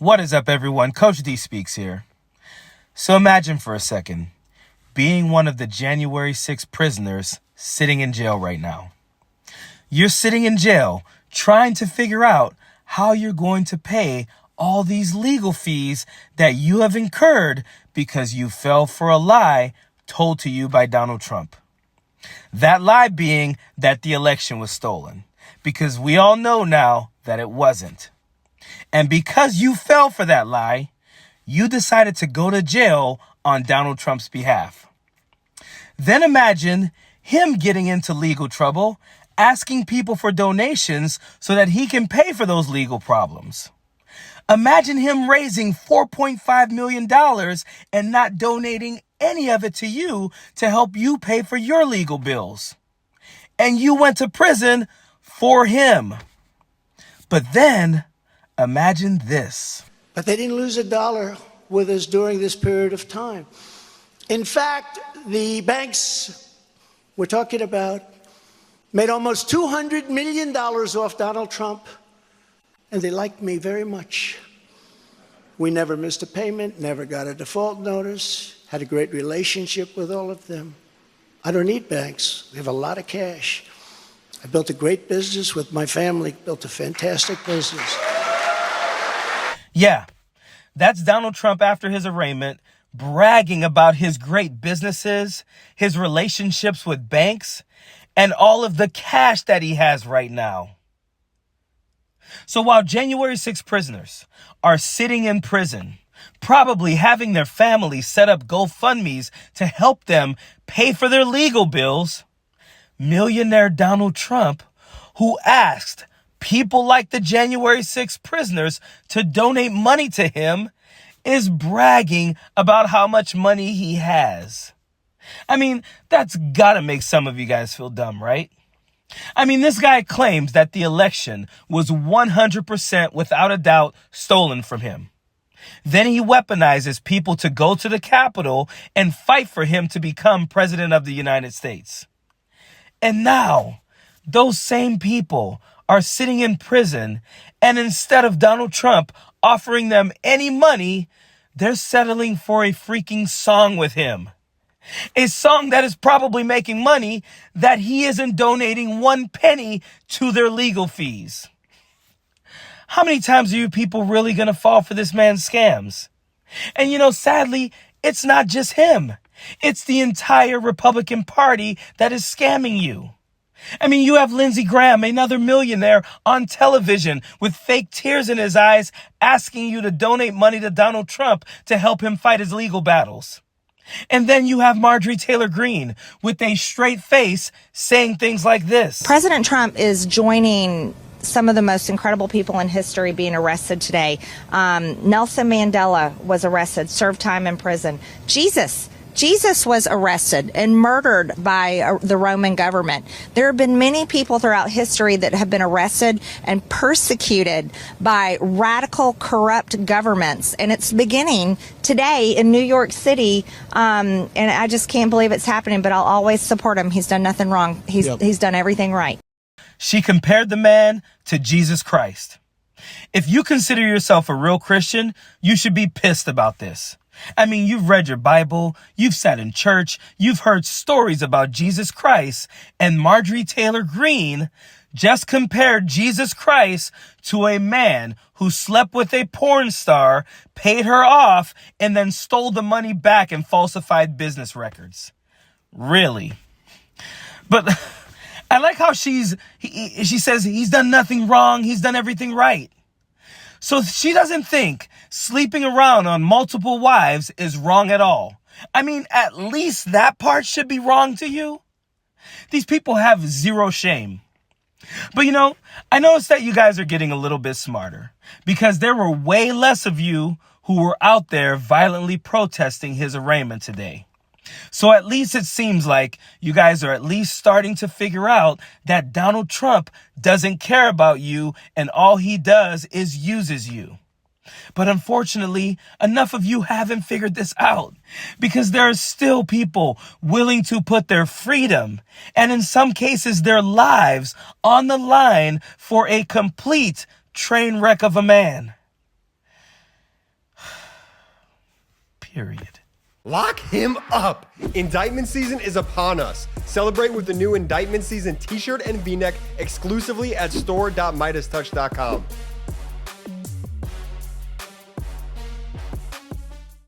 What is up, everyone? Coach D speaks here. So imagine for a second being one of the January 6th prisoners sitting in jail right now. You're sitting in jail trying to figure out how you're going to pay all these legal fees that you have incurred because you fell for a lie told to you by Donald Trump. That lie being that the election was stolen, because we all know now that it wasn't. And because you fell for that lie, you decided to go to jail on Donald Trump's behalf. Then imagine him getting into legal trouble, asking people for donations so that he can pay for those legal problems. Imagine him raising $4.5 million and not donating any of it to you to help you pay for your legal bills. And you went to prison for him. But then imagine this. But they didn't lose a dollar with us during this period of time. In fact, the banks we're talking about made almost $200 million off Donald Trump, and they liked me very much. We never missed a payment, never got a default notice, had a great relationship with all of them. I don't need banks. We have a lot of cash. I built a great business with my family, built a fantastic business. Yeah, that's Donald Trump after his arraignment, bragging about his great businesses, his relationships with banks, and all of the cash that he has right now. So while January 6 prisoners are sitting in prison, probably having their families set up GoFundMes to help them pay for their legal bills, millionaire Donald Trump, who asked people like the January 6 prisoners to donate money to him, is bragging about how much money he has. I mean, that's gotta make some of you guys feel dumb, right? I mean, this guy claims that the election was 100% without a doubt stolen from him. Then he weaponizes people to go to the Capitol and fight for him to become president of the United States. And now, those same people are sitting in prison, and instead of Donald Trump offering them any money, they're settling for a freaking song with him. A song that is probably making money that he isn't donating one penny to their legal fees. How many times are you people really going to fall for this man's scams? And sadly, it's not just him. It's the entire Republican Party that is scamming you. I mean, you have Lindsey Graham, another millionaire, on television with fake tears in his eyes, asking you to donate money to Donald Trump to help him fight his legal battles. And then you have Marjorie Taylor Greene with a straight face saying things like this. President Trump is joining some of the most incredible people in history being arrested today. Nelson Mandela was arrested, served time in prison. Jesus was arrested and murdered by the Roman government. There have been many people throughout history that have been arrested and persecuted by radical, corrupt governments. And it's beginning today in New York City. And I just can't believe it's happening, but I'll always support him. He's done nothing wrong. He's done everything right. She compared the man to Jesus Christ. If you consider yourself a real Christian, you should be pissed about this. I mean, you've read your Bible, you've sat in church, you've heard stories about Jesus Christ, and Marjorie Taylor Greene just compared Jesus Christ to a man who slept with a porn star, paid her off, and then stole the money back and falsified business records. Really? But I like how she says he's done nothing wrong, he's done everything right. So she doesn't think sleeping around on multiple wives is wrong at all. I mean, at least that part should be wrong to you. These people have zero shame. But I noticed that you guys are getting a little bit smarter because there were way less of you who were out there violently protesting his arraignment today. So at least it seems like you guys are at least starting to figure out that Donald Trump doesn't care about you and all he does is uses you. But unfortunately, enough of you haven't figured this out because there are still people willing to put their freedom and in some cases their lives on the line for a complete train wreck of a man. period. Lock him up! Indictment season is upon us. Celebrate with the new Indictment season t-shirt and v-neck exclusively at store.MeidasTouch.com.